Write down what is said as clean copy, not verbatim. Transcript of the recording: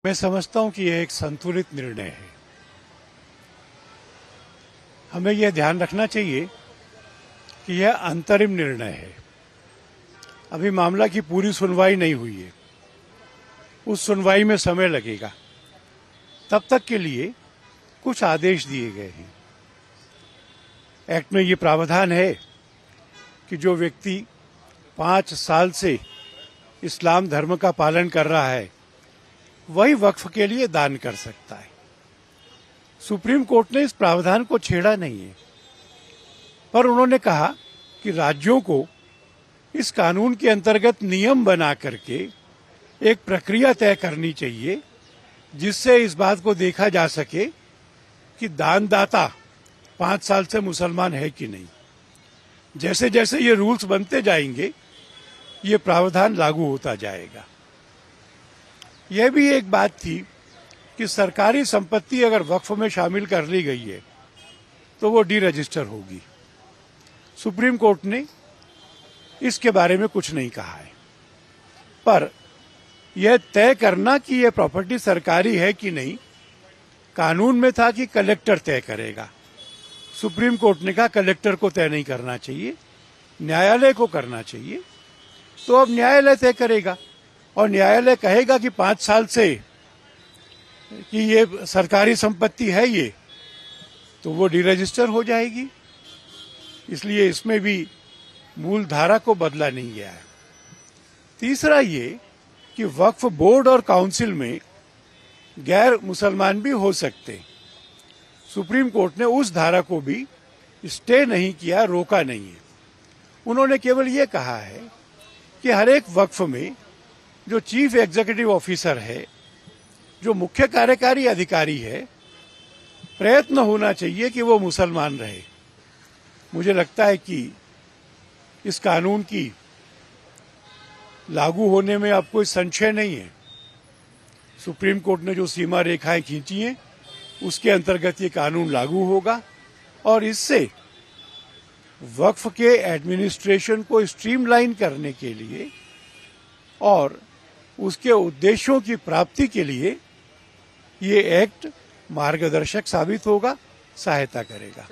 मैं समझता हूं कि यह एक संतुलित निर्णय है। हमें यह ध्यान रखना चाहिए कि यह अंतरिम निर्णय है। अभी मामला की पूरी सुनवाई नहीं हुई है। उस सुनवाई में समय लगेगा। तब तक के लिए कुछ आदेश दिए गए हैं। एक्ट में ये प्रावधान है कि जो व्यक्ति 5 साल से इस्लाम धर्म का पालन कर रहा है वही वक्फ के लिए दान कर सकता है। सुप्रीम कोर्ट ने इस प्रावधान को छेड़ा नहीं है, पर उन्होंने कहा कि राज्यों को इस कानून के अंतर्गत नियम बना करके एक प्रक्रिया तय करनी चाहिए जिससे इस बात को देखा जा सके कि दानदाता 5 साल से मुसलमान है कि नहीं। जैसे जैसे ये रूल्स बनते जाएंगे ये प्रावधान लागू होता जाएगा। यह भी एक बात थी कि सरकारी संपत्ति अगर वक्फ में शामिल कर ली गई है तो वो डी रजिस्टर होगी। सुप्रीम कोर्ट ने इसके बारे में कुछ नहीं कहा है, पर यह तय करना कि यह प्रॉपर्टी सरकारी है कि नहीं कानून में था कि कलेक्टर तय करेगा। सुप्रीम कोर्ट ने कहा कलेक्टर को तय नहीं करना चाहिए, न्यायालय को करना चाहिए। तो अब न्यायालय तय करेगा और न्यायालय कहेगा कि 5 साल से कि ये सरकारी संपत्ति है ये, तो वो डी रजिस्टर हो जाएगी। इसलिए इसमें भी मूल धारा को बदला नहीं गया है। तीसरा ये कि वक्फ बोर्ड और काउंसिल में गैर मुसलमान भी हो सकते हैं। सुप्रीम कोर्ट ने उस धारा को भी स्टे नहीं किया, रोका नहीं है। उन्होंने केवल ये कहा है कि हर एक वक्फ में जो चीफ एग्जीक्यूटिव ऑफिसर है, जो मुख्य कार्यकारी अधिकारी है, प्रयत्न होना चाहिए कि वो मुसलमान रहे। मुझे लगता है कि इस कानून की लागू होने में अब कोई संशय नहीं है। सुप्रीम कोर्ट ने जो सीमा रेखाएं खींची हैं उसके अंतर्गत ये कानून लागू होगा और इससे वक्फ के एडमिनिस्ट्रेशन को स्ट्रीमलाइन करने के लिए और उसके उद्देश्यों की प्राप्ति के लिए ये एक्ट मार्गदर्शक साबित होगा, सहायता करेगा।